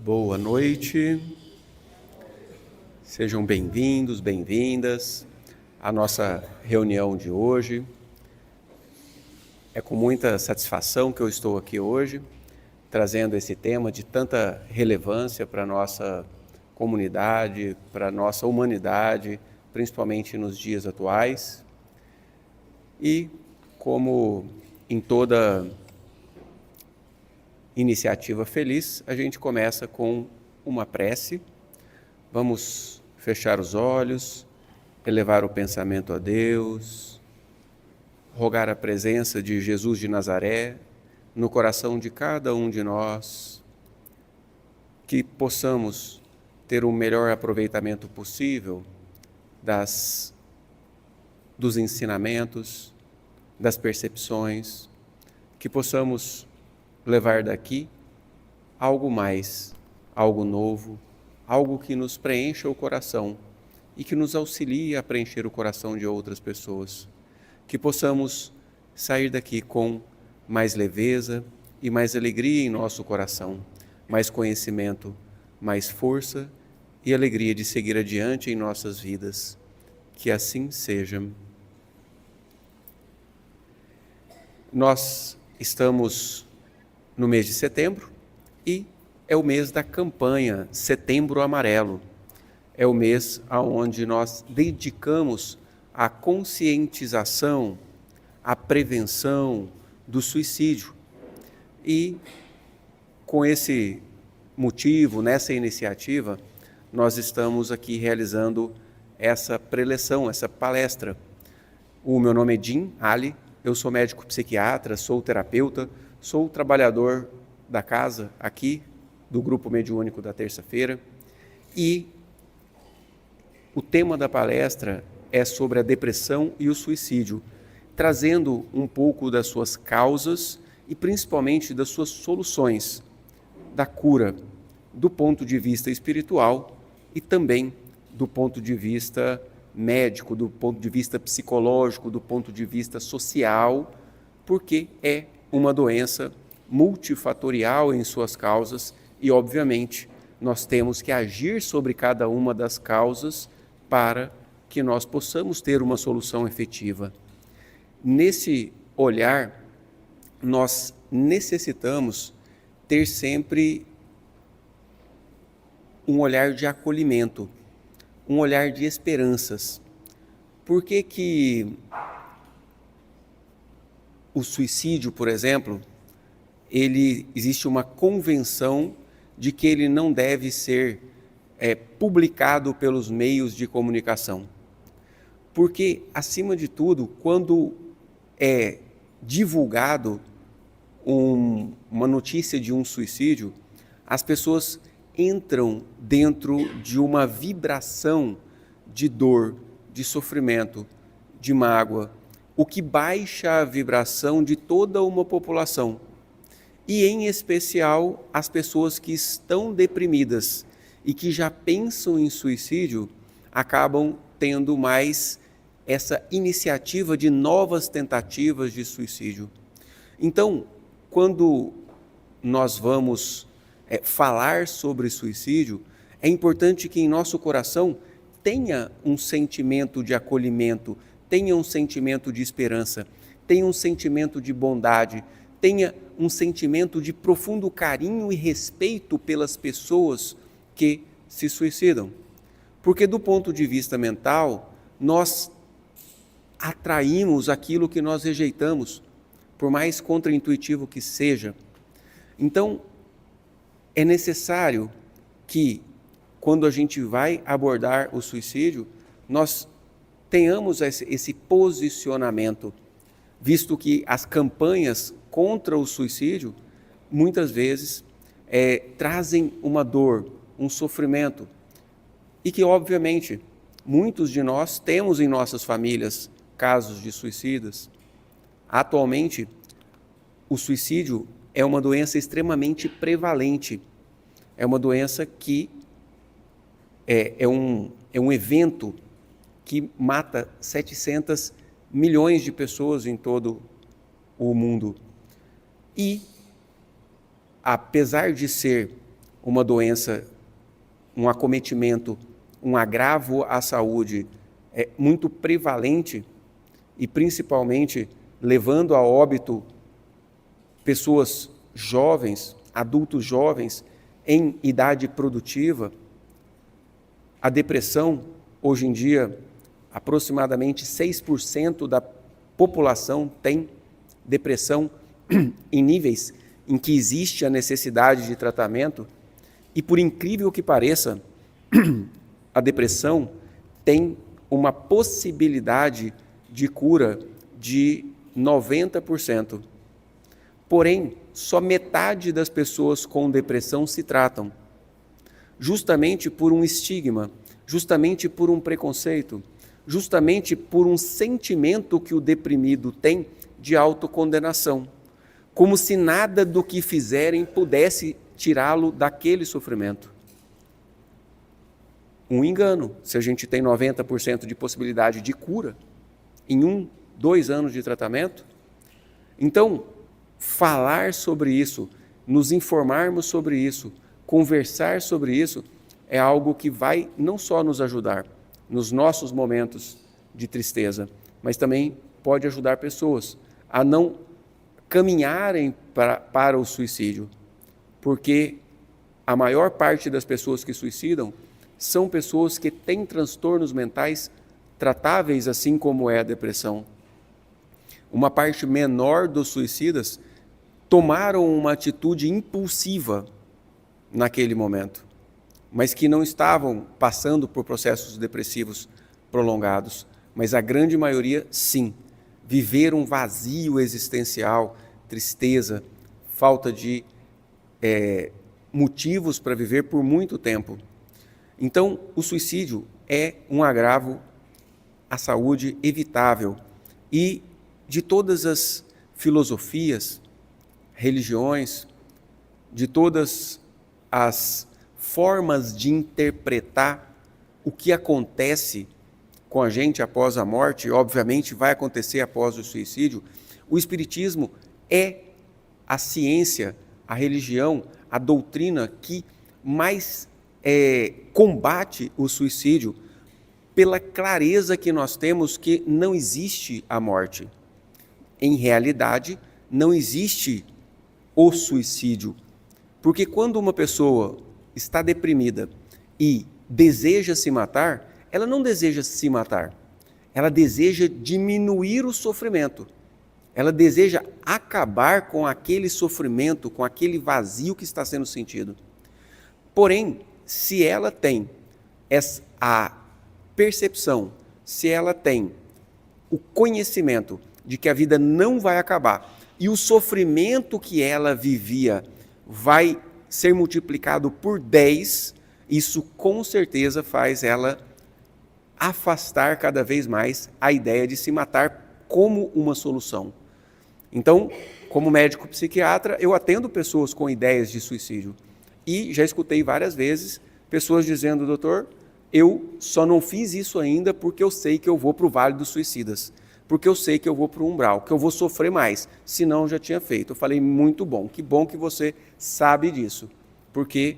Boa noite, sejam bem-vindos, bem-vindas à nossa reunião de hoje. É com muita satisfação que eu estou aqui hoje, trazendo esse tema de tanta relevância para a nossa comunidade, para a nossa humanidade, principalmente nos dias atuais. E, como em toda iniciativa feliz, a gente começa com uma prece. Vamos fechar os olhos, elevar o pensamento a Deus, rogar a presença de Jesus de Nazaré no coração de cada um de nós, que possamos ter o melhor aproveitamento possível dos ensinamentos, das percepções, que possamos levar daqui algo mais, algo novo, algo que nos preencha o coração e que nos auxilie a preencher o coração de outras pessoas. Que possamos sair daqui com mais leveza e mais alegria em nosso coração, mais conhecimento, mais força e alegria de seguir adiante em nossas vidas. Que assim seja. Nós estamos no mês de setembro e é o mês da campanha Setembro Amarelo. É o mês onde nós dedicamos à conscientização, à prevenção do suicídio. E com esse motivo, nessa iniciativa, nós estamos aqui realizando essa preleção, essa palestra. O meu nome é Jim Ali, eu sou médico psiquiatra, sou terapeuta, sou trabalhador da casa aqui, do Grupo Mediúnico da terça-feira, e o tema da palestra é sobre a depressão e o suicídio, trazendo um pouco das suas causas e principalmente das suas soluções, da cura, do ponto de vista espiritual e também do ponto de vista médico, do ponto de vista psicológico, do ponto de vista social, porque é uma doença multifatorial em suas causas e, obviamente, nós temos que agir sobre cada uma das causas para que nós possamos ter uma solução efetiva. Nesse olhar, nós necessitamos ter sempre um olhar de acolhimento, um olhar de esperanças. Por que que o suicídio, por exemplo, existe uma convenção de que ele não deve ser publicado pelos meios de comunicação? Porque, acima de tudo, quando é divulgado uma notícia de um suicídio, as pessoas entram dentro de uma vibração de dor, de sofrimento, de mágoa, o que baixa a vibração de toda uma população. E, em especial, as pessoas que estão deprimidas e que já pensam em suicídio, acabam tendo mais essa iniciativa de novas tentativas de suicídio. Então, quando nós vamos falar sobre suicídio, é importante que em nosso coração tenha um sentimento de acolhimento, tenha um sentimento de esperança, tenha um sentimento de bondade, tenha um sentimento de profundo carinho e respeito pelas pessoas que se suicidam. Porque, do ponto de vista mental, nós atraímos aquilo que nós rejeitamos, por mais contraintuitivo que seja. Então, é necessário que, quando a gente vai abordar o suicídio, nós tenhamos esse posicionamento, visto que as campanhas contra o suicídio, muitas vezes, trazem uma dor, um sofrimento, e que, obviamente, muitos de nós temos em nossas famílias casos de suicidas. Atualmente, o suicídio é uma doença extremamente prevalente. É uma doença que é um evento que mata 700 milhões de pessoas em todo o mundo. E, apesar de ser uma doença, um acometimento, um agravo à saúde muito prevalente e principalmente levando a óbito pessoas jovens, adultos jovens, em idade produtiva, a depressão, hoje em dia, aproximadamente 6% da população tem depressão em níveis em que existe a necessidade de tratamento, e por incrível que pareça, a depressão tem uma possibilidade de cura de 90%. Porém, só metade das pessoas com depressão se tratam, justamente por um estigma, justamente por um preconceito, justamente por um sentimento que o deprimido tem de autocondenação, como se nada do que fizerem pudesse tirá-lo daquele sofrimento. Um engano, se a gente tem 90% de possibilidade de cura em 2 anos de tratamento. Então, falar sobre isso, nos informarmos sobre isso, conversar sobre isso, é algo que vai não só nos ajudar nos nossos momentos de tristeza, mas também pode ajudar pessoas a não caminharem para o suicídio, porque a maior parte das pessoas que suicidam são pessoas que têm transtornos mentais tratáveis, assim como é a depressão. Uma parte menor dos suicidas tomaram uma atitude impulsiva naquele momento, mas que não estavam passando por processos depressivos prolongados. Mas a grande maioria, sim, viveram um vazio existencial, tristeza, falta de motivos para viver por muito tempo. Então, o suicídio é um agravo à saúde evitável. E de todas as filosofias, religiões, de todas as formas de interpretar o que acontece com a gente após a morte, e obviamente vai acontecer após o suicídio, o Espiritismo é a ciência, a religião, a doutrina que mais combate o suicídio, pela clareza que nós temos que não existe a morte. Em realidade, não existe o suicídio, porque quando uma pessoa está deprimida e deseja se matar, ela não deseja se matar, ela deseja diminuir o sofrimento, ela deseja acabar com aquele sofrimento, com aquele vazio que está sendo sentido. Porém, se ela tem a percepção, se ela tem o conhecimento de que a vida não vai acabar e o sofrimento que ela vivia vai ser multiplicado por 10, isso com certeza faz ela afastar cada vez mais a ideia de se matar como uma solução. Então, como médico psiquiatra, eu atendo pessoas com ideias de suicídio. E já escutei várias vezes pessoas dizendo: doutor, eu só não fiz isso ainda porque eu sei que eu vou para o Vale dos Suicidas, porque eu sei que eu vou para o umbral, que eu vou sofrer mais, senão eu já tinha feito. Eu falei: muito bom, que bom que você sabe disso, porque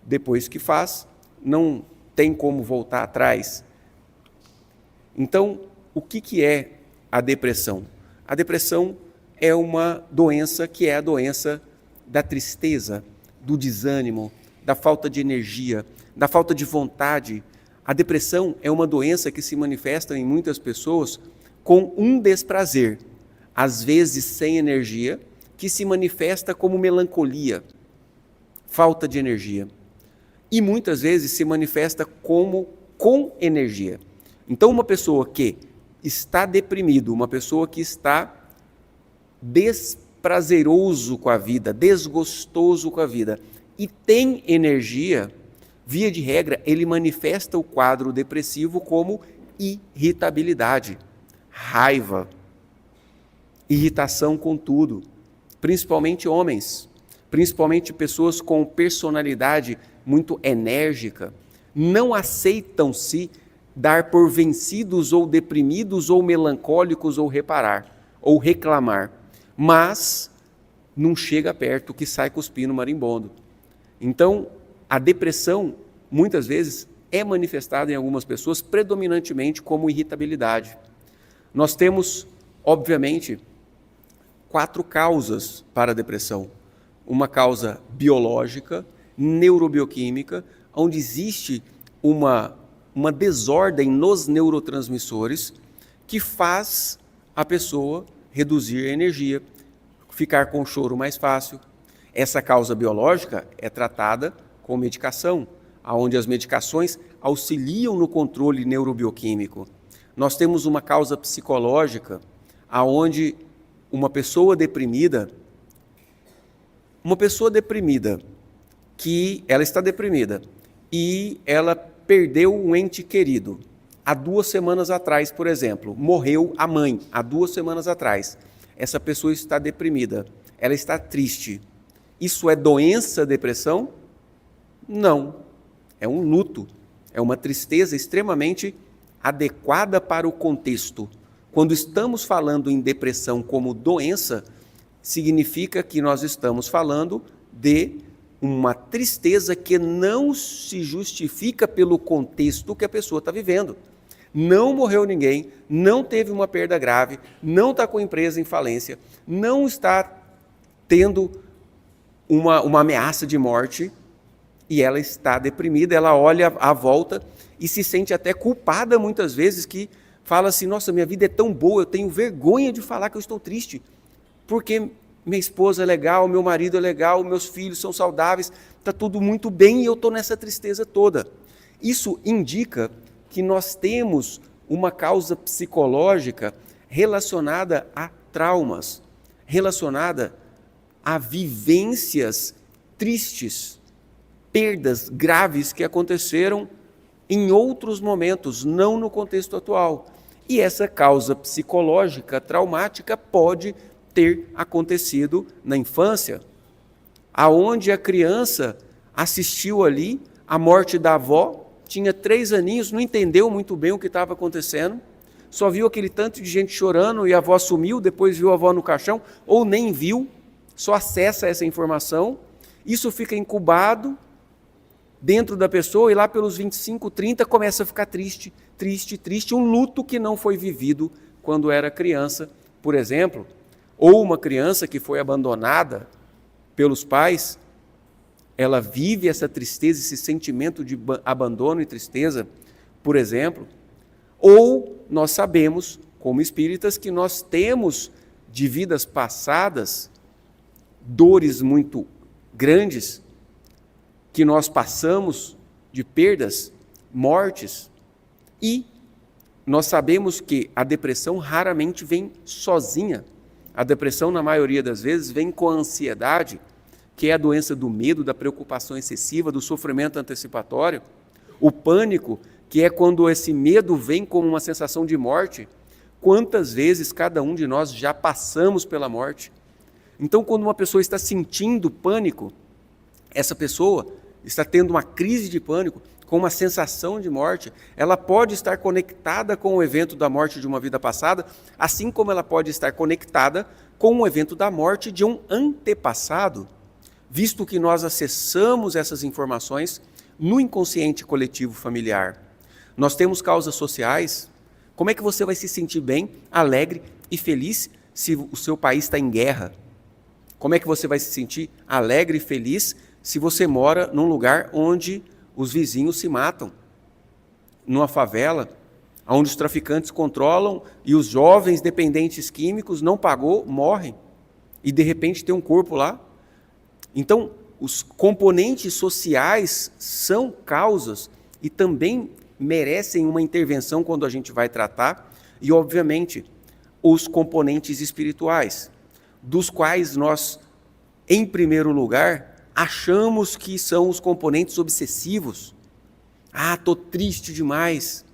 depois que faz, não tem como voltar atrás. Então, o que é a depressão? A depressão é uma doença que é a doença da tristeza, do desânimo, da falta de energia, da falta de vontade. A depressão é uma doença que se manifesta em muitas pessoas com um desprazer, às vezes sem energia, que se manifesta como melancolia, falta de energia. E muitas vezes se manifesta como com energia. Então, uma pessoa que está deprimido, uma pessoa que está desprazeroso com a vida, desgostoso com a vida e tem energia, via de regra, ele manifesta o quadro depressivo como irritabilidade, raiva, irritação com tudo, principalmente homens, principalmente pessoas com personalidade muito enérgica, não aceitam se dar por vencidos ou deprimidos ou melancólicos ou reclamar, mas não chega perto que sai cuspindo marimbondo. Então, A depressão, muitas vezes, é manifestada em algumas pessoas predominantemente como irritabilidade. Nós temos, obviamente, 4 causas para a depressão. Uma causa biológica, neurobioquímica, onde existe uma desordem nos neurotransmissores que faz a pessoa reduzir a energia, ficar com o choro mais fácil. Essa causa biológica é tratada com medicação, onde as medicações auxiliam no controle neurobioquímico. Nós temos uma causa psicológica, onde uma pessoa deprimida, que ela está deprimida e ela perdeu um ente querido. Há 2 semanas atrás, por exemplo, morreu a mãe, há 2 semanas atrás. Essa pessoa está deprimida, ela está triste. Isso é doença, depressão? Não, é um luto, é uma tristeza extremamente adequada para o contexto. Quando estamos falando em depressão como doença, significa que nós estamos falando de uma tristeza que não se justifica pelo contexto que a pessoa está vivendo. Não morreu ninguém, não teve uma perda grave, não está com a empresa em falência, não está tendo uma ameaça de morte, e ela está deprimida, ela olha à volta e se sente até culpada muitas vezes, que fala assim, nossa, minha vida é tão boa, eu tenho vergonha de falar que eu estou triste, porque minha esposa é legal, meu marido é legal, meus filhos são saudáveis, está tudo muito bem e eu estou nessa tristeza toda. Isso indica que nós temos uma causa psicológica relacionada a traumas, relacionada a vivências tristes, perdas graves que aconteceram em outros momentos, não no contexto atual. E essa causa psicológica traumática pode ter acontecido na infância, aonde a criança assistiu ali a morte da avó, tinha 3 aninhos, não entendeu muito bem o que estava acontecendo, só viu aquele tanto de gente chorando e a avó sumiu, depois viu a avó no caixão, ou nem viu, só acessa essa informação, isso fica incubado dentro da pessoa e lá pelos 25, 30 começa a ficar triste, um luto que não foi vivido quando era criança, por exemplo, ou uma criança que foi abandonada pelos pais, ela vive essa tristeza, esse sentimento de abandono e tristeza, por exemplo, ou nós sabemos, como espíritas, que nós temos de vidas passadas dores muito grandes, que nós passamos de perdas, mortes, e nós sabemos que a depressão raramente vem sozinha. A depressão, na maioria das vezes, vem com a ansiedade, que é a doença do medo, da preocupação excessiva, do sofrimento antecipatório. O pânico, que é quando esse medo vem como uma sensação de morte. Quantas vezes cada um de nós já passamos pela morte? Então, quando uma pessoa está sentindo pânico, essa pessoa está tendo uma crise de pânico, com uma sensação de morte, ela pode estar conectada com o evento da morte de uma vida passada, assim como ela pode estar conectada com o evento da morte de um antepassado, visto que nós acessamos essas informações no inconsciente coletivo familiar. Nós temos causas sociais. Como é que você vai se sentir bem, alegre e feliz se o seu país está em guerra? Como é que você vai se sentir alegre e feliz se você mora num lugar onde os vizinhos se matam, numa favela, onde os traficantes controlam e os jovens dependentes químicos não pagou, morrem, e de repente tem um corpo lá? Então, os componentes sociais são causas e também merecem uma intervenção quando a gente vai tratar, e obviamente os componentes espirituais, dos quais nós, em primeiro lugar, achamos que são os componentes obsessivos. Ah, estou triste demais,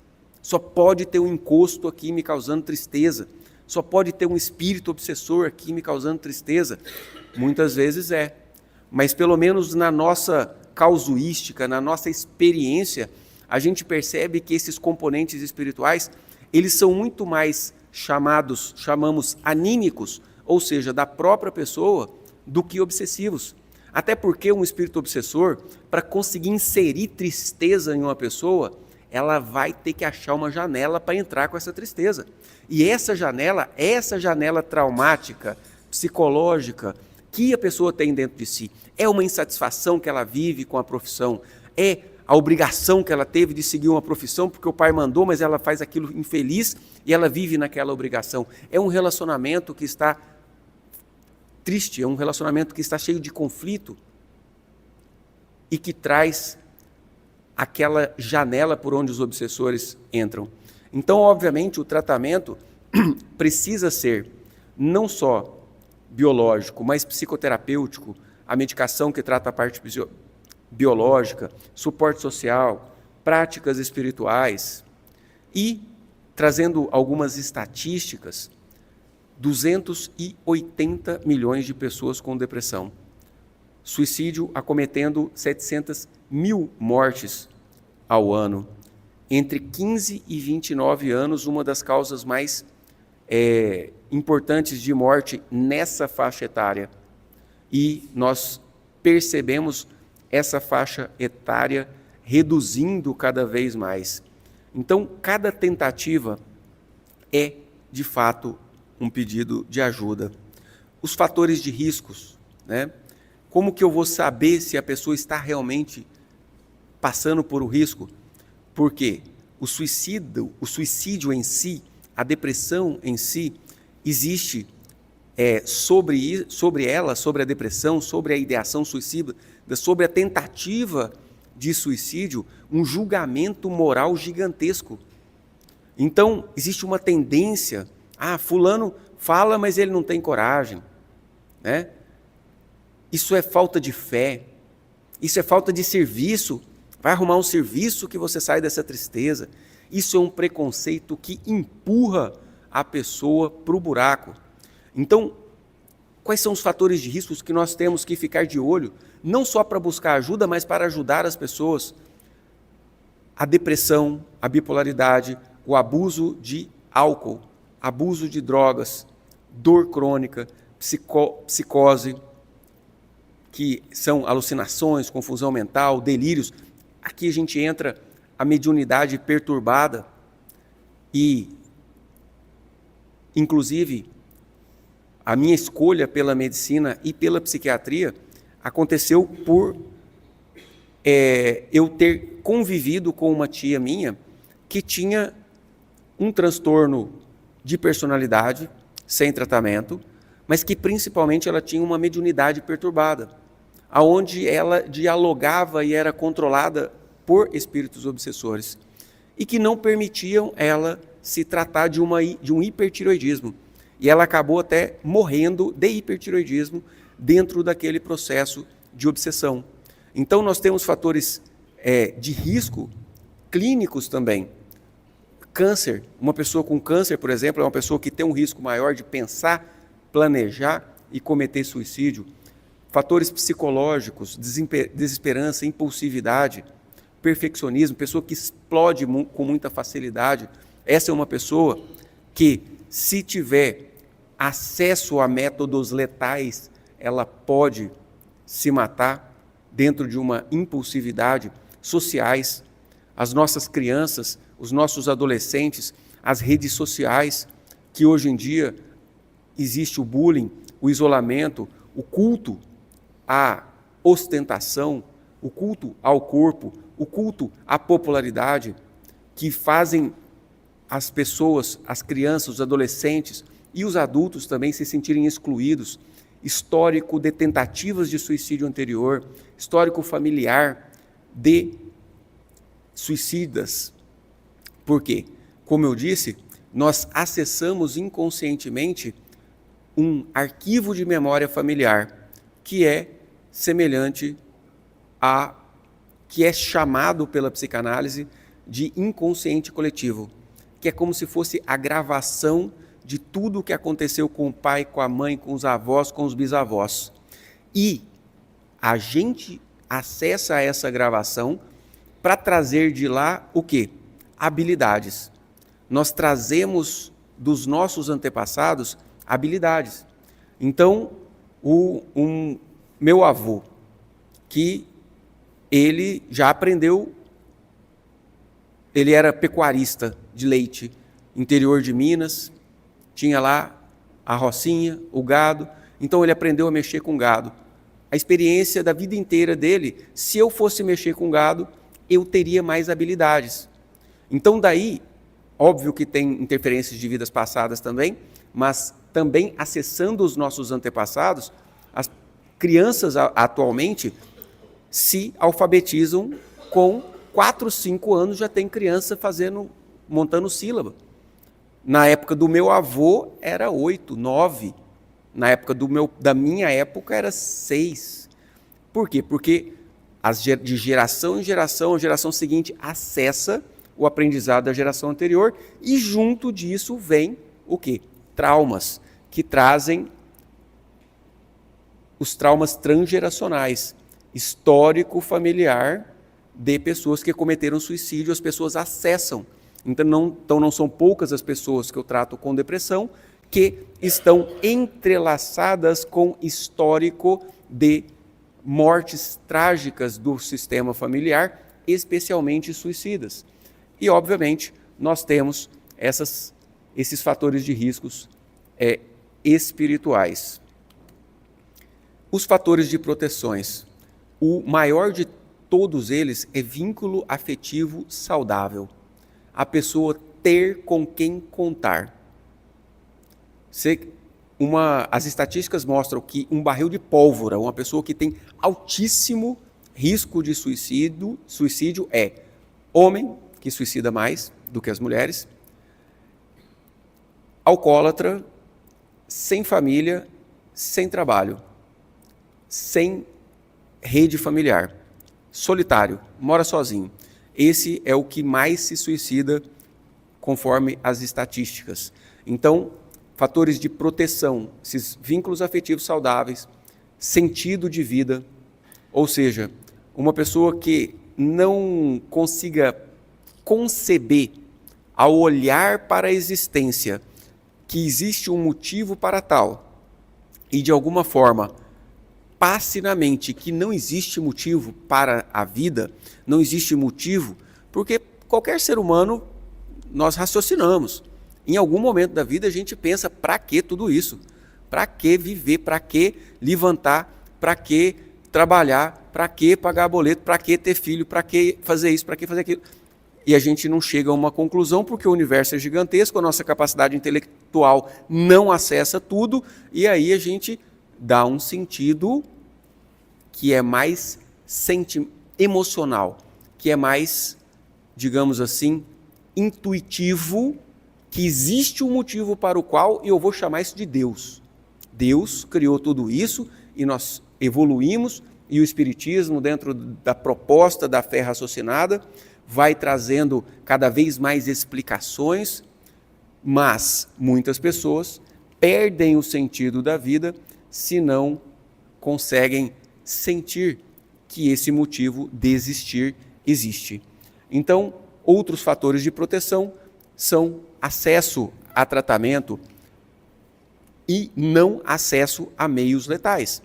só pode ter um encosto aqui me causando tristeza, só pode ter um espírito obsessor aqui me causando tristeza. Muitas vezes é, mas pelo menos na nossa causuística, na nossa experiência, a gente percebe que esses componentes espirituais, eles são muito mais chamamos anímicos, ou seja, da própria pessoa, do que obsessivos. Até porque um espírito obsessor, para conseguir inserir tristeza em uma pessoa, ela vai ter que achar uma janela para entrar com essa tristeza. E essa janela traumática, psicológica, que a pessoa tem dentro de si, é uma insatisfação que ela vive com a profissão, é a obrigação que ela teve de seguir uma profissão porque o pai mandou, mas ela faz aquilo infeliz e ela vive naquela obrigação. É um relacionamento que está triste, é um relacionamento que está cheio de conflito e que traz aquela janela por onde os obsessores entram. Então, obviamente, o tratamento precisa ser não só biológico, mas psicoterapêutico, a medicação que trata a parte biológica, suporte social, práticas espirituais e, trazendo algumas estatísticas, 280 milhões de pessoas com depressão. Suicídio acometendo 700 mil mortes ao ano. Entre 15 e 29 anos, uma das causas mais importantes de morte nessa faixa etária. E nós percebemos essa faixa etária reduzindo cada vez mais. Então, cada tentativa é, de fato, um pedido de ajuda. Os fatores de riscos, né? Como que eu vou saber se a pessoa está realmente passando por um risco? Porque o suicídio em si, a depressão em si, existe sobre ela, sobre a depressão, sobre a ideação suicida, sobre a tentativa de suicídio, um julgamento moral gigantesco. Então, existe uma tendência, fulano fala, mas ele não tem coragem, né? Isso é falta de fé, isso é falta de serviço, vai arrumar um serviço que você sai dessa tristeza. Isso é um preconceito que empurra a pessoa para o buraco. Então, quais são os fatores de riscos que nós temos que ficar de olho, não só para buscar ajuda, mas para ajudar as pessoas? A depressão, a bipolaridade, o abuso de álcool, abuso de drogas, dor crônica, psicose, que são alucinações, confusão mental, delírios. Aqui a gente entra a mediunidade perturbada e, inclusive, a minha escolha pela medicina e pela psiquiatria aconteceu por eu ter convivido com uma tia minha que tinha um transtorno de personalidade sem tratamento, mas que principalmente ela tinha uma mediunidade perturbada, aonde ela dialogava e era controlada por espíritos obsessores e que não permitiam ela se tratar de um hipertireoidismo. E ela acabou até morrendo de hipertireoidismo dentro daquele processo de obsessão. Então, nós temos fatores de risco clínicos também. Câncer, uma pessoa com câncer, por exemplo, é uma pessoa que tem um risco maior de pensar, planejar e cometer suicídio. Fatores psicológicos, desesperança, impulsividade, perfeccionismo, pessoa que explode com muita facilidade. Essa é uma pessoa que, se tiver acesso a métodos letais, ela pode se matar dentro de uma impulsividade. Sociais, as nossas crianças, os nossos adolescentes, as redes sociais, que hoje em dia existe o bullying, o isolamento, o culto à ostentação, o culto ao corpo, o culto à popularidade, que fazem as pessoas, as crianças, os adolescentes e os adultos também se sentirem excluídos. Histórico de tentativas de suicídio anterior, histórico familiar de suicidas. Por quê? Como eu disse, nós acessamos inconscientemente um arquivo de memória familiar que é semelhante que é chamado pela psicanálise de inconsciente coletivo, que é como se fosse a gravação de tudo o que aconteceu com o pai, com a mãe, com os avós, com os bisavós. E a gente acessa essa gravação para trazer de lá o quê? Habilidades. Nós trazemos dos nossos antepassados habilidades. Então, meu avô, que ele já aprendeu, ele era pecuarista de leite, interior de Minas, tinha lá a rocinha, o gado, então ele aprendeu a mexer com gado. A experiência da vida inteira dele, se eu fosse mexer com gado, eu teria mais habilidades. Então daí, óbvio que tem interferências de vidas passadas também, mas também acessando os nossos antepassados, as crianças atualmente se alfabetizam com 4, 5 anos, já tem criança montando sílaba. Na época do meu avô era 8, 9. Na época da minha época era 6. Por quê? Porque de geração em geração, a geração seguinte acessa o aprendizado da geração anterior e junto disso vem o quê? Traumas, que trazem os traumas transgeracionais, histórico familiar de pessoas que cometeram suicídio, as pessoas acessam. Então não são poucas as pessoas que eu trato com depressão que estão entrelaçadas com histórico de mortes trágicas do sistema familiar, especialmente suicidas. E, obviamente, nós temos esses fatores de riscos espirituais. Os fatores de proteções. O maior de todos eles é vínculo afetivo saudável. A pessoa ter com quem contar. As estatísticas mostram que um barril de pólvora, uma pessoa que tem altíssimo risco de suicídio é homem, que suicida mais do que as mulheres, alcoólatra, sem família, sem trabalho, sem rede familiar, solitário, mora sozinho. Esse é o que mais se suicida conforme as estatísticas. Então, fatores de proteção, esses vínculos afetivos saudáveis, sentido de vida, ou seja, uma pessoa que não consiga conceber, ao olhar para a existência, que existe um motivo para tal, e de alguma forma passe na mente que não existe motivo para a vida, não existe motivo, porque qualquer ser humano, nós raciocinamos. Em algum momento da vida a gente pensa, para que tudo isso? Para que viver? Para que levantar? Para que trabalhar? Para que pagar boleto? Para que ter filho? Para que fazer isso? Para que fazer aquilo? E a gente não chega a uma conclusão porque o universo é gigantesco, a nossa capacidade intelectual não acessa tudo, e aí a gente dá um sentido que é mais emocional, que é mais, digamos assim, intuitivo, que existe um motivo para o qual eu vou chamar isso de Deus. Deus criou tudo isso e nós evoluímos, e o Espiritismo, dentro da proposta da fé raciocinada, vai trazendo cada vez mais explicações, mas muitas pessoas perdem o sentido da vida se não conseguem sentir que esse motivo de existir existe. Então, outros fatores de proteção são acesso a tratamento e não acesso a meios letais.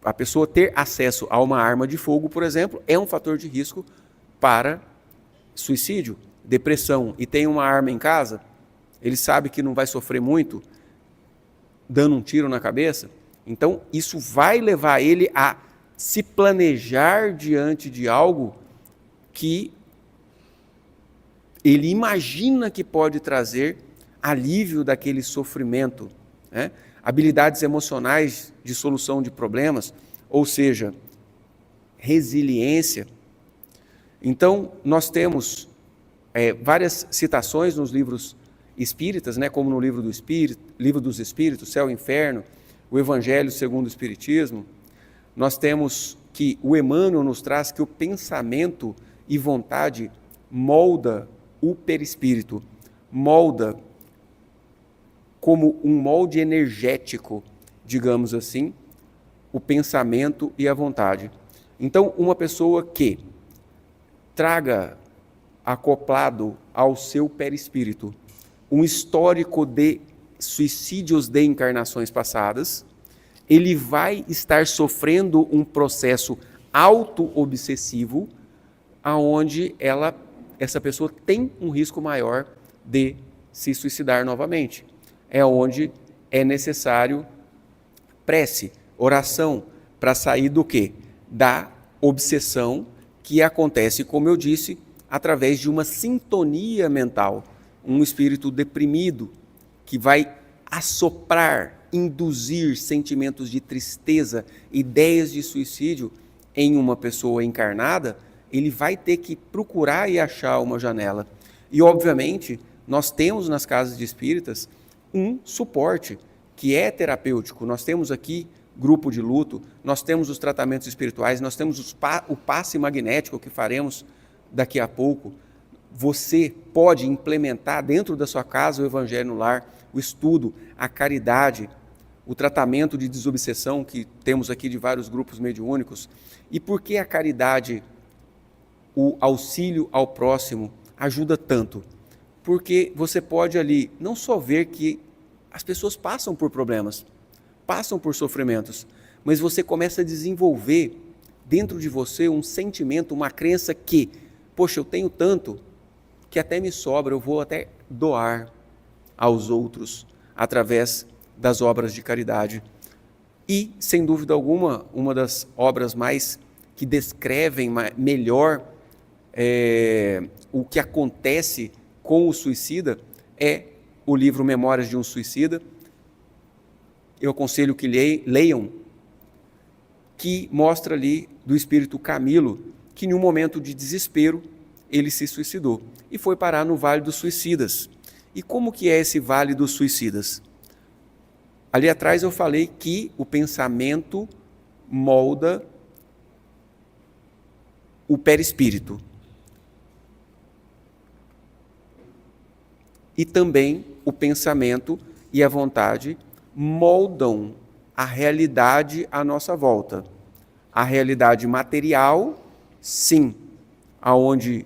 A pessoa ter acesso a uma arma de fogo, por exemplo, é um fator de risco para suicídio, depressão, e tem uma arma em casa, ele sabe que não vai sofrer muito dando um tiro na cabeça, então isso vai levar ele a se planejar diante de algo que ele imagina que pode trazer alívio daquele sofrimento, né? Habilidades emocionais de solução de problemas, ou seja, resiliência. Então, nós temos várias citações nos livros espíritas, né, como no livro dos Espíritos, Céu e Inferno, o Evangelho segundo o Espiritismo. Nós temos que o Emmanuel nos traz que o pensamento e vontade molda o perispírito, molda como um molde energético, digamos assim, o pensamento e a vontade. Então, uma pessoa que traga acoplado ao seu perispírito um histórico de suicídios de encarnações passadas, ele vai estar sofrendo um processo auto-obsessivo, aonde essa pessoa tem um risco maior de se suicidar novamente. É onde é necessário prece, oração, para sair do quê? Da obsessão que acontece, como eu disse, através de uma sintonia mental, um espírito deprimido que vai assoprar, induzir sentimentos de tristeza, ideias de suicídio em uma pessoa encarnada, ele vai ter que procurar e achar uma janela. E, obviamente, nós temos nas casas de espíritas um suporte que é terapêutico. Nós temos aqui grupo de luto, nós temos os tratamentos espirituais, nós temos o passe magnético que faremos daqui a pouco. Você pode implementar dentro da sua casa o Evangelho no Lar, o estudo, a caridade, o tratamento de desobsessão que temos aqui de vários grupos mediúnicos. E por que a caridade, o auxílio ao próximo, ajuda tanto? Porque você pode ali não só ver que as pessoas passam por problemas, passam por sofrimentos, mas você começa a desenvolver dentro de você um sentimento, uma crença que, poxa, eu tenho tanto que até me sobra, eu vou até doar aos outros através das obras de caridade. E, sem dúvida alguma, uma das obras mais que descrevem melhor o que acontece com o suicida é o livro Memórias de um Suicida. Eu aconselho que leiam, que mostra ali do espírito Camilo, que em um momento de desespero ele se suicidou e foi parar no Vale dos Suicidas. E como que é esse Vale dos Suicidas? Ali atrás eu falei que o pensamento molda o perispírito. E também o pensamento e a vontade moldam a realidade à nossa volta. A realidade material, sim, aonde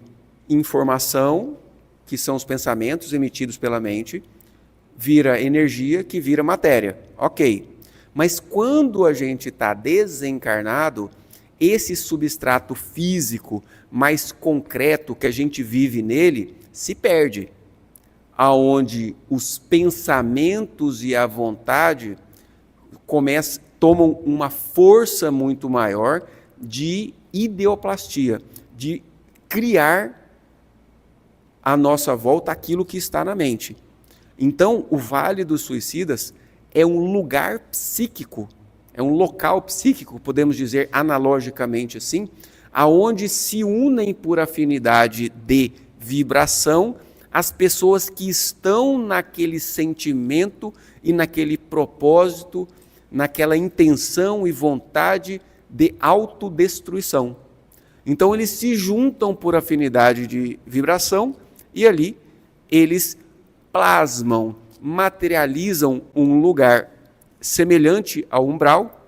informação, que são os pensamentos emitidos pela mente, vira energia, que vira matéria. Ok. Mas quando a gente está desencarnado, esse substrato físico mais concreto que a gente vive nele se perde, aonde os pensamentos e a vontade tomam uma força muito maior de ideoplastia, de criar à nossa volta aquilo que está na mente. Então, o Vale dos Suicidas é um lugar psíquico, é um local psíquico, podemos dizer analogicamente assim, aonde se unem por afinidade de vibração as pessoas que estão naquele sentimento e naquele propósito, naquela intenção e vontade de autodestruição. Então, eles se juntam por afinidade de vibração e ali eles plasmam, materializam um lugar semelhante ao umbral,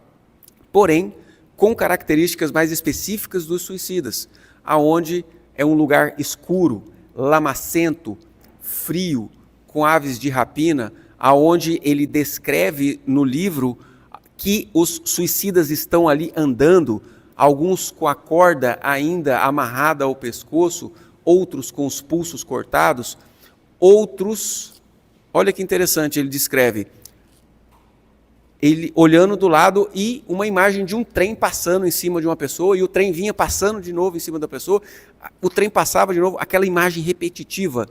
porém com características mais específicas dos suicidas, aonde é um lugar escuro, lamacento, frio, com aves de rapina, aonde ele descreve no livro que os suicidas estão ali andando, alguns com a corda ainda amarrada ao pescoço, outros com os pulsos cortados, outros, olha que interessante, ele descreve, ele olhando do lado e uma imagem de um trem passando em cima de uma pessoa, e o trem vinha passando de novo em cima da pessoa, o trem passava de novo, aquela imagem repetitiva,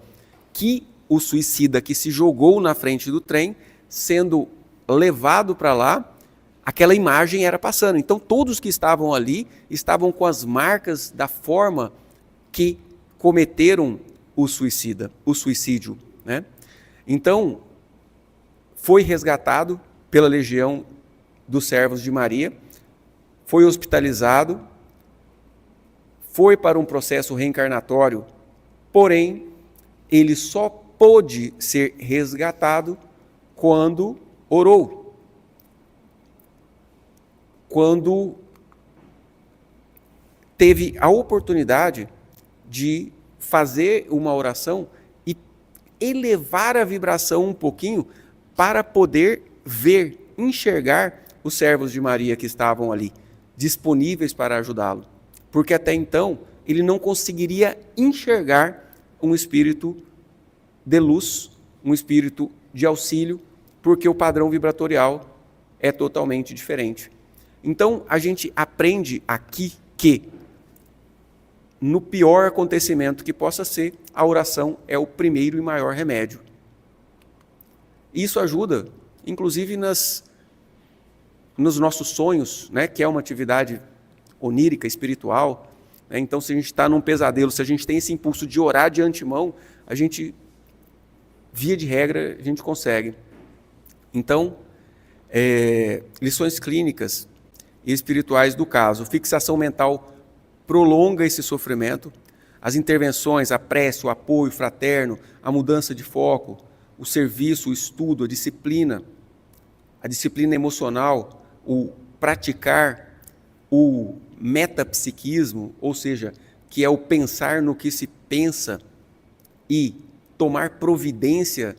que o suicida que se jogou na frente do trem, sendo levado para lá, aquela imagem era passando. Então todos que estavam ali, estavam com as marcas da forma que cometeram o suicídio, né? Então, foi resgatado pela Legião dos Servos de Maria, foi hospitalizado, foi para um processo reencarnatório, porém, ele só pôde ser resgatado quando orou, quando teve a oportunidade de fazer uma oração e elevar a vibração um pouquinho para poder ver, enxergar os servos de Maria que estavam ali, disponíveis para ajudá-lo, porque até então ele não conseguiria enxergar um espírito de luz, um espírito de auxílio, porque o padrão vibratorial é totalmente diferente. Então, a gente aprende aqui que, no pior acontecimento que possa ser, a oração é o primeiro e maior remédio. Isso ajuda, inclusive, nos nossos sonhos, né, que é uma atividade onírica, espiritual. Né? Então, se a gente está num pesadelo, se a gente tem esse impulso de orar de antemão, a gente, via de regra, a gente consegue. Então, lições clínicas e espirituais do caso. Fixação mental prolonga esse sofrimento. As intervenções, a prece, o apoio fraterno, a mudança de foco, o serviço, o estudo, a disciplina emocional, o praticar o metapsiquismo, ou seja, que é o pensar no que se pensa e tomar providência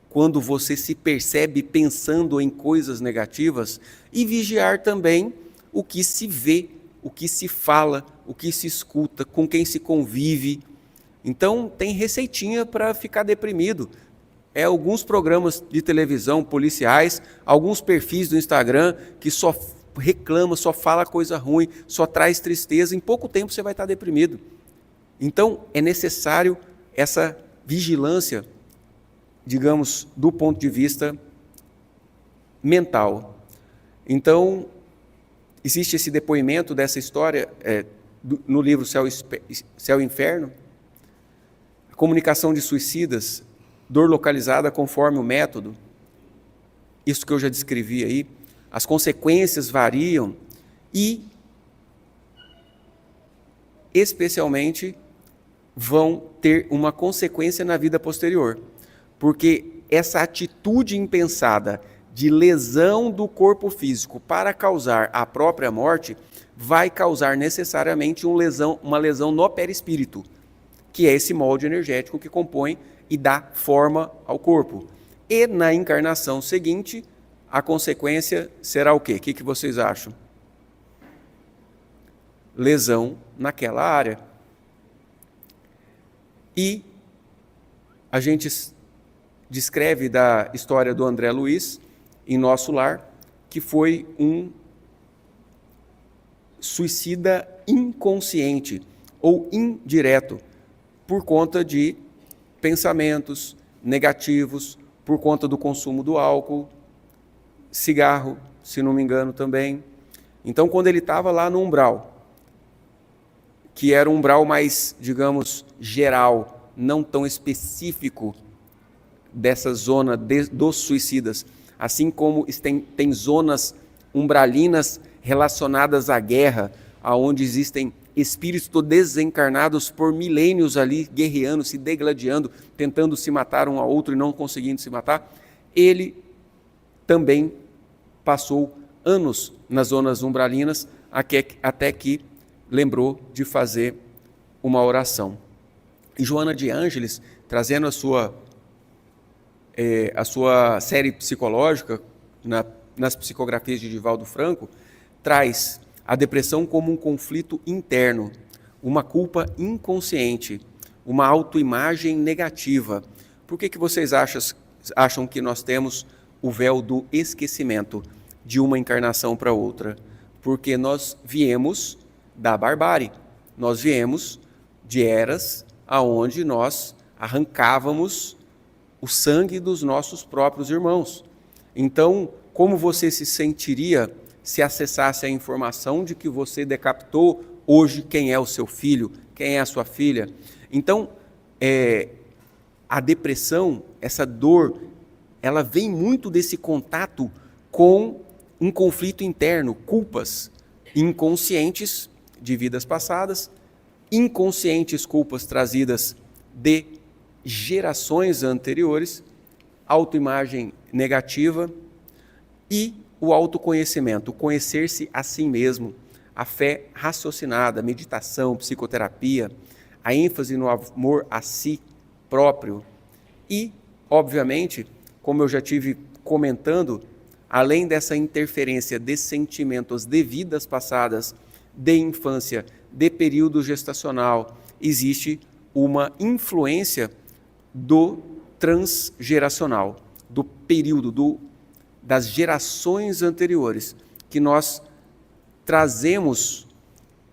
quando você se percebe pensando em coisas negativas, e vigiar também o que se vê, o que se fala, o que se escuta, com quem se convive. Então, tem receitinha para ficar deprimido. Alguns programas de televisão policiais, alguns perfis do Instagram que só reclama, só fala coisa ruim, só traz tristeza, em pouco tempo você vai estar deprimido. Então, é necessário essa vigilância, digamos, do ponto de vista mental. Então, existe esse depoimento dessa história no livro Céu e Inferno, a comunicação de suicidas, dor localizada conforme o método, isso que eu já descrevi aí, as consequências variam e, especialmente, vão ter uma consequência na vida posterior, porque essa atitude impensada de lesão do corpo físico para causar a própria morte vai causar necessariamente uma lesão no perispírito, que é esse molde energético que compõe e dá forma ao corpo. E na encarnação seguinte, a consequência será o quê? O que vocês acham? Lesão naquela área. E a gente descreve da história do André Luiz, em Nosso Lar, que foi um suicida inconsciente ou indireto, por conta de pensamentos negativos, por conta do consumo do álcool, cigarro, se não me engano também. Então, quando ele estava lá no umbral, que era um umbral mais, digamos, geral, não tão específico dessa zona dos suicidas, assim como tem zonas umbralinas relacionadas à guerra, onde existem espíritos desencarnados por milênios ali, guerreando, se degladiando, tentando se matar um ao outro e não conseguindo se matar. Ele também passou anos nas zonas umbralinas, até que lembrou de fazer uma oração. E Joana de Ângeles, trazendo a sua série psicológica, nas psicografias de Divaldo Franco, traz a depressão como um conflito interno, uma culpa inconsciente, uma autoimagem negativa. Por que vocês acham que nós temos o véu do esquecimento de uma encarnação para outra? Porque nós viemos da barbárie, nós viemos de eras aonde nós arrancávamos o sangue dos nossos próprios irmãos. Então, como você se sentiria se acessasse a informação de que você decapitou hoje quem é o seu filho, quem é a sua filha? Então, a depressão, essa dor, ela vem muito desse contato com um conflito interno, culpas inconscientes de vidas passadas, inconscientes culpas trazidas de gerações anteriores, autoimagem negativa e o autoconhecimento, o conhecer-se a si mesmo, a fé raciocinada, a meditação, psicoterapia, a ênfase no amor a si próprio e, obviamente, como eu já tive comentando, além dessa interferência de sentimentos de vidas passadas, de infância, de período gestacional, existe uma influência do transgeracional, do período das gerações anteriores, que nós trazemos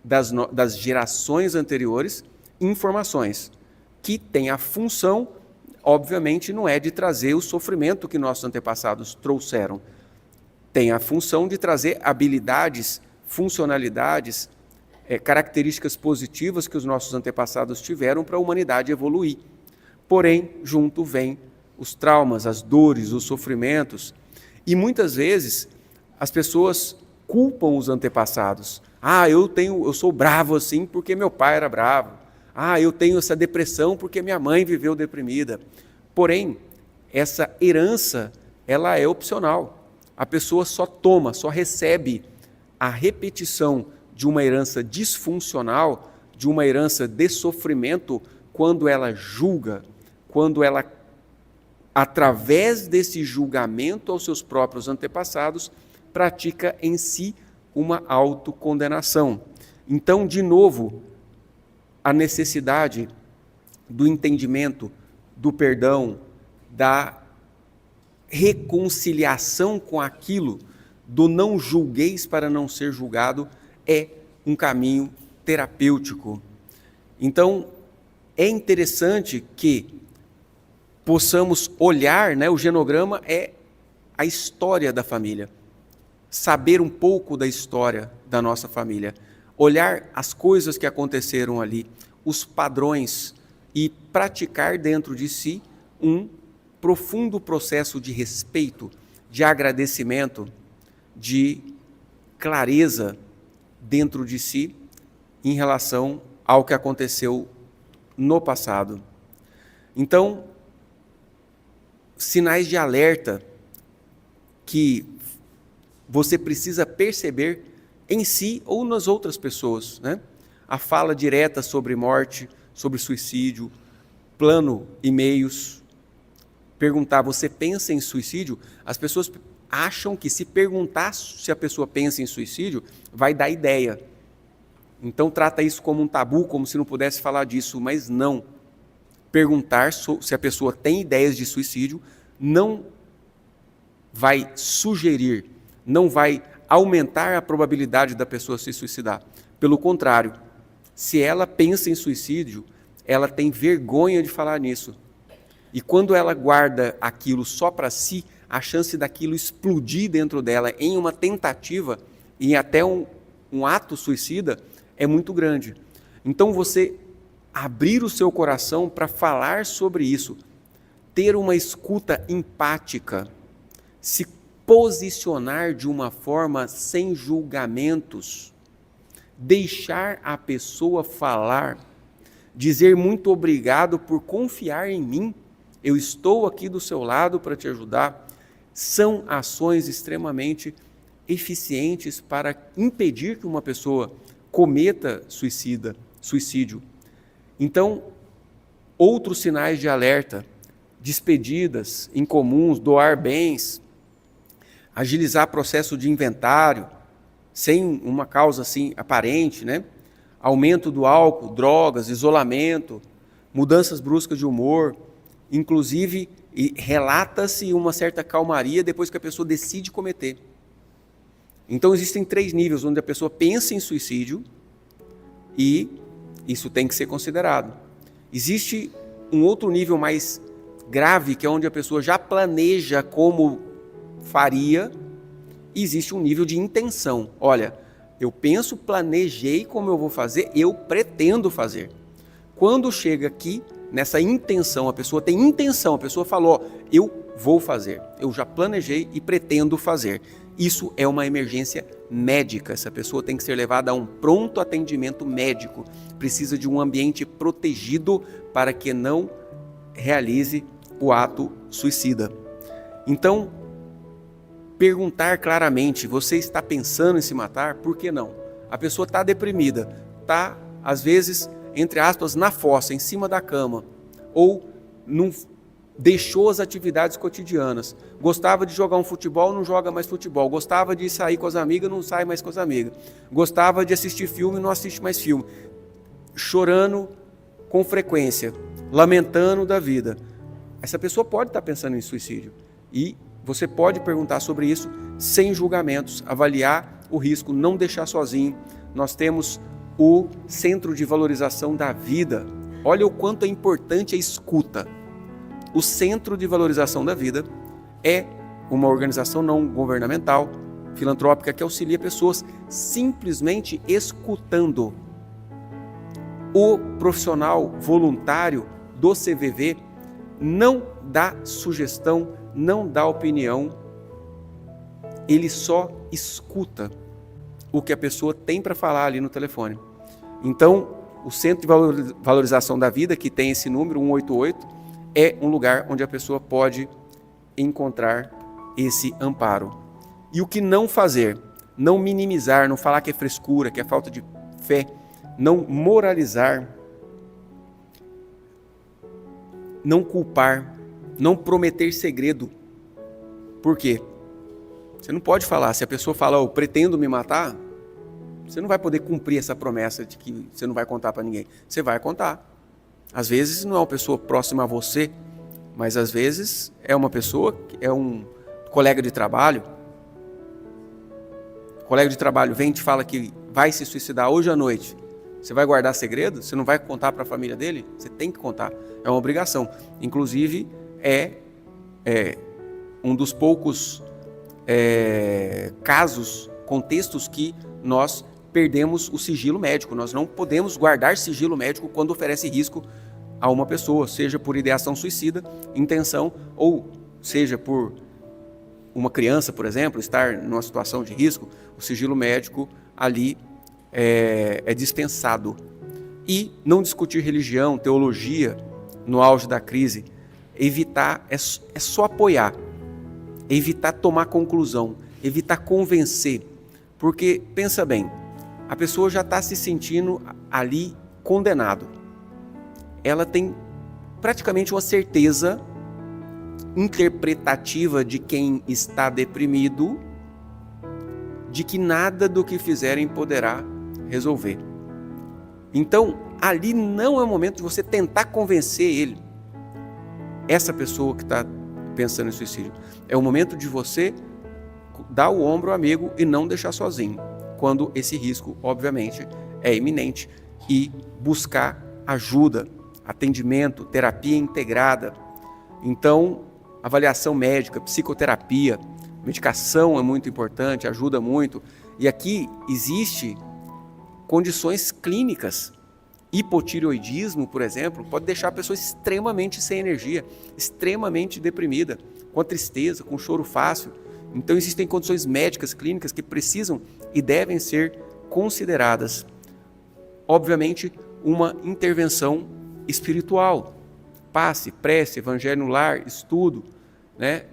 das gerações anteriores informações que têm a função, obviamente, não é de trazer o sofrimento que nossos antepassados trouxeram, tem a função de trazer habilidades, funcionalidades, características positivas que os nossos antepassados tiveram para a humanidade evoluir. Porém, junto vem os traumas, as dores, os sofrimentos, e muitas vezes as pessoas culpam os antepassados. Eu sou bravo assim porque meu pai era bravo. Eu tenho essa depressão porque minha mãe viveu deprimida. Porém, essa herança, ela é opcional. A pessoa só recebe a repetição de uma herança disfuncional, de uma herança de sofrimento, quando ela julga, quando ela, através desse julgamento aos seus próprios antepassados, pratica em si uma autocondenação. Então, de novo, a necessidade do entendimento, do perdão, da reconciliação com aquilo, do não julgueis para não ser julgado, é um caminho terapêutico. Então, é interessante que possamos olhar, o genograma é a história da família, saber um pouco da história da nossa família, olhar as coisas que aconteceram ali, os padrões, e praticar dentro de si um profundo processo de respeito, de agradecimento, de clareza dentro de si em relação ao que aconteceu no passado. Então, sinais de alerta que você precisa perceber em si ou nas outras pessoas, A fala direta sobre morte, sobre suicídio, plano e-mails, perguntar, você pensa em suicídio? As pessoas acham que se perguntar se a pessoa pensa em suicídio, vai dar ideia. Então trata isso como um tabu, como se não pudesse falar disso, mas não. Perguntar se a pessoa tem ideias de suicídio não vai sugerir, não vai aumentar a probabilidade da pessoa se suicidar. Pelo contrário, se ela pensa em suicídio, ela tem vergonha de falar nisso. E quando ela guarda aquilo só para si, a chance daquilo explodir dentro dela em uma tentativa e até um ato suicida é muito grande. Então você abrir o seu coração para falar sobre isso, ter uma escuta empática, se posicionar de uma forma sem julgamentos, deixar a pessoa falar, dizer muito obrigado por confiar em mim, eu estou aqui do seu lado para te ajudar, são ações extremamente eficientes para impedir que uma pessoa cometa suicídio. Então, outros sinais de alerta, despedidas incomuns, doar bens, agilizar processo de inventário, sem uma causa assim aparente, Aumento do álcool, drogas, isolamento, mudanças bruscas de humor, inclusive relata-se uma certa calmaria depois que a pessoa decide cometer. Então existem 3 níveis onde a pessoa pensa em suicídio e isso tem que ser considerado. Existe um outro nível mais grave, que é onde a pessoa já planeja como faria, e existe um nível de intenção. Olha, eu penso, planejei como eu vou fazer, eu pretendo fazer. Quando chega aqui, nessa intenção, a pessoa tem intenção, a pessoa falou, eu vou fazer, eu já planejei e pretendo fazer. Isso é uma emergência médica, essa pessoa tem que ser levada a um pronto atendimento médico, precisa de um ambiente protegido para que não realize o ato suicida. Então, perguntar claramente, você está pensando em se matar? Por que não? A pessoa está deprimida, está, às vezes, entre aspas, na fossa, em cima da cama, ou deixou as atividades cotidianas. Gostava de jogar um futebol, não joga mais futebol. Gostava de sair com as amigas, não sai mais com as amigas. Gostava de assistir filme, não assiste mais filme. Chorando com frequência, lamentando da vida. Essa pessoa pode estar pensando em suicídio. E você pode perguntar sobre isso sem julgamentos, avaliar o risco, não deixar sozinho. Nós temos o Centro de Valorização da Vida. Olha o quanto é importante a escuta. O Centro de Valorização da Vida é uma organização não governamental, filantrópica, que auxilia pessoas simplesmente escutando. O profissional voluntário do CVV não dá sugestão, não dá opinião, ele só escuta o que a pessoa tem para falar ali no telefone. Então, o Centro de Valorização da Vida, que tem esse número, 188, é um lugar onde a pessoa pode encontrar esse amparo. E o que não fazer? Não minimizar, não falar que é frescura, que é falta de fé, não moralizar, não culpar, não prometer segredo. Por quê? Você não pode falar, se a pessoa fala, eu pretendo me matar, você não vai poder cumprir essa promessa de que você não vai contar para ninguém. Você vai contar. Às vezes não é uma pessoa próxima a você, mas às vezes é uma pessoa, é um colega de trabalho. O colega de trabalho vem e te fala que vai se suicidar hoje à noite. Você vai guardar segredo? Você não vai contar para a família dele? Você tem que contar. É uma obrigação. Inclusive, é um dos poucos casos, contextos que nós perdemos o sigilo médico. Nós não podemos guardar sigilo médico quando oferece risco a uma pessoa, seja por ideação suicida, intenção, ou seja por uma criança, por exemplo, estar numa situação de risco, o sigilo médico ali é dispensado. E não discutir religião, teologia no auge da crise. Evitar, é só apoiar. Evitar tomar conclusão. Evitar convencer. Porque, pensa bem, a pessoa já está se sentindo ali condenado. Ela tem praticamente uma certeza interpretativa de quem está deprimido, de que nada do que fizerem poderá resolver. Então, ali não é o momento de você tentar convencer ele, essa pessoa que está pensando em suicídio. É o momento de você dar o ombro ao amigo e não deixar sozinho, quando esse risco, obviamente, é iminente, e buscar ajuda, atendimento, terapia integrada. Então, avaliação médica, psicoterapia, medicação é muito importante, ajuda muito. E aqui existe condições clínicas. Hipotireoidismo, por exemplo, pode deixar a pessoa extremamente sem energia, extremamente deprimida, com tristeza, com choro fácil. Então existem condições médicas, clínicas que precisam e devem ser consideradas. Obviamente, uma intervenção espiritual, passe, prece, evangelho no lar, estudo, né?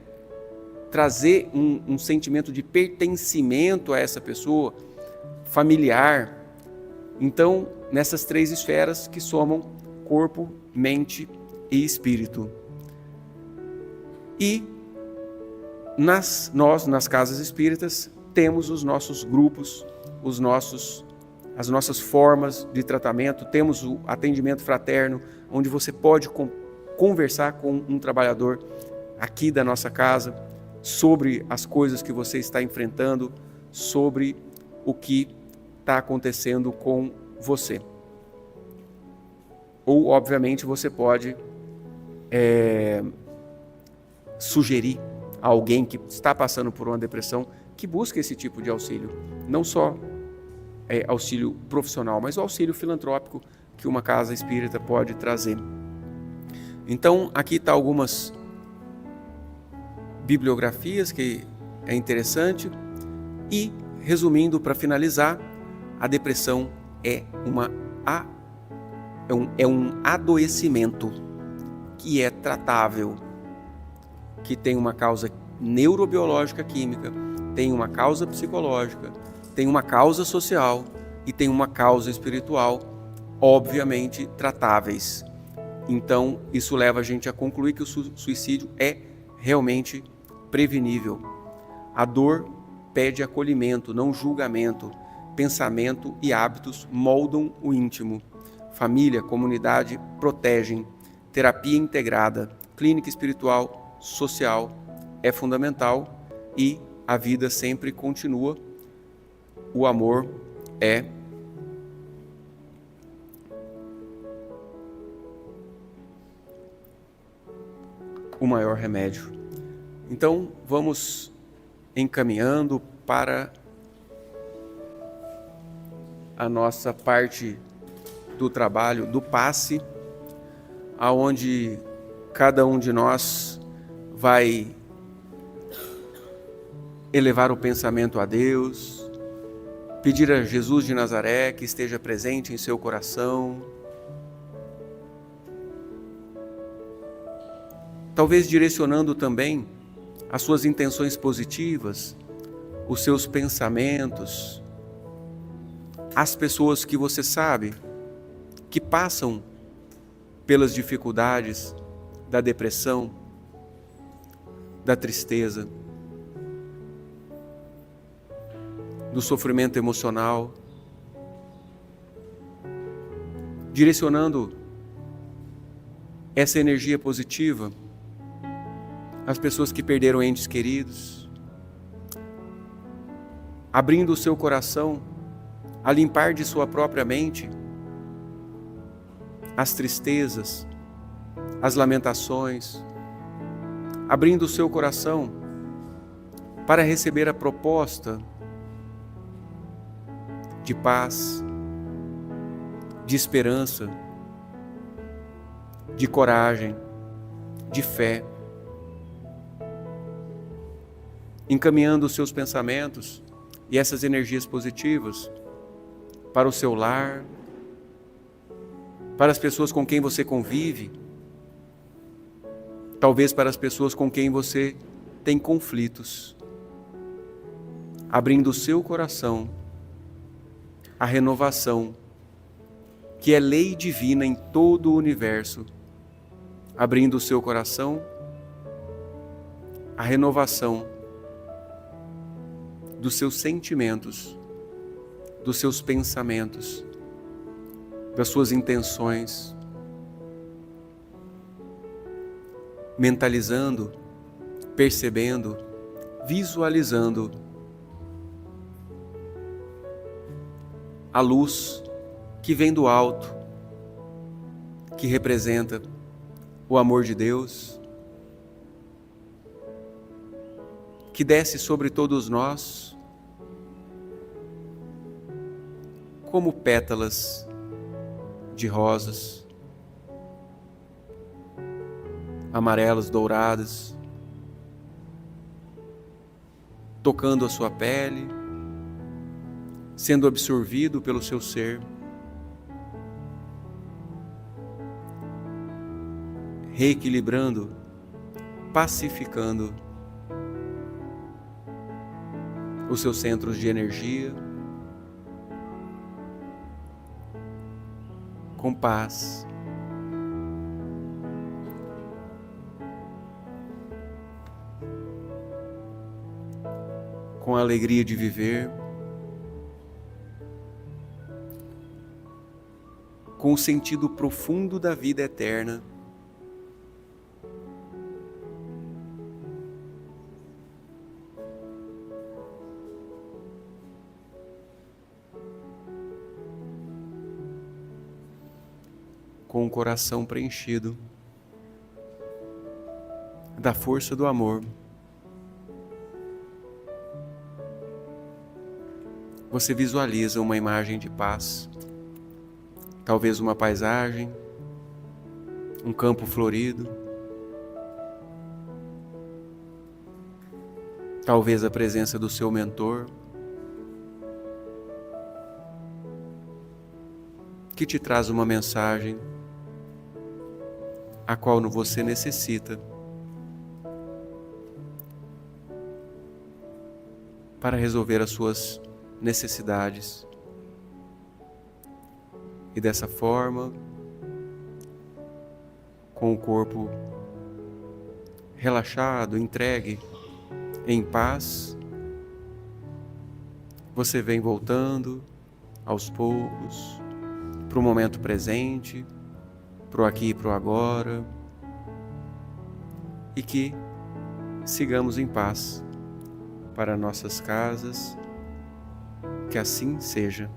Trazer um sentimento de pertencimento a essa pessoa, familiar. Então, nessas três esferas que somam corpo, mente e espírito. E nós, nas casas espíritas, temos os nossos grupos, as nossas formas de tratamento, temos o atendimento fraterno, onde você pode conversar com um trabalhador aqui da nossa casa sobre as coisas que você está enfrentando, sobre o que está acontecendo com você. Ou, obviamente, você pode sugerir a alguém que está passando por uma depressão que busque esse tipo de auxílio. Não só auxílio profissional, mas o auxílio filantrópico que uma casa espírita pode trazer. Então, aqui está algumas bibliografias que é interessante. E, resumindo, para finalizar, a depressão é um adoecimento que é tratável, que tem uma causa neurobiológica química, tem uma causa psicológica, tem uma causa social e tem uma causa espiritual, obviamente tratáveis. Então, isso leva a gente a concluir que o suicídio é realmente prevenível. A dor pede acolhimento, não julgamento. Pensamento e hábitos moldam o íntimo. Família, comunidade protegem. Terapia integrada, clínica espiritual, social é fundamental e a vida sempre continua. O amor é o maior remédio. Então, vamos encaminhando para a nossa parte do trabalho, do passe, aonde cada um de nós vai elevar o pensamento a Deus, pedir a Jesus de Nazaré que esteja presente em seu coração, talvez direcionando também as suas intenções positivas, os seus pensamentos, as pessoas que você sabe que passam pelas dificuldades da depressão, da tristeza, do sofrimento emocional, direcionando essa energia positiva às pessoas que perderam entes queridos, abrindo o seu coração a limpar de sua própria mente as tristezas, as lamentações, abrindo o seu coração para receber a proposta de paz, de esperança, de coragem, de fé, encaminhando os seus pensamentos e essas energias positivas para o seu lar, para as pessoas com quem você convive, talvez para as pessoas com quem você tem conflitos, abrindo o seu coração à renovação, que é lei divina em todo o universo, abrindo o seu coração à renovação dos seus sentimentos, dos seus pensamentos, das suas intenções, mentalizando, percebendo, visualizando a luz que vem do alto, que representa o amor de Deus, que desce sobre todos nós como pétalas de rosas, amarelas, douradas, tocando a sua pele, sendo absorvido pelo seu ser, reequilibrando, pacificando os seus centros de energia, com paz, com a alegria de viver, com o sentido profundo da vida eterna, com o coração preenchido da força do amor. Você visualiza uma imagem de paz, talvez uma paisagem, um campo florido, talvez a presença do seu mentor, que te traz uma mensagem a qual você necessita para resolver as suas necessidades. E dessa forma, com o corpo relaxado, entregue, em paz, você vem voltando aos poucos para o momento presente, para o aqui e para o agora, e que sigamos em paz para nossas casas, que assim seja.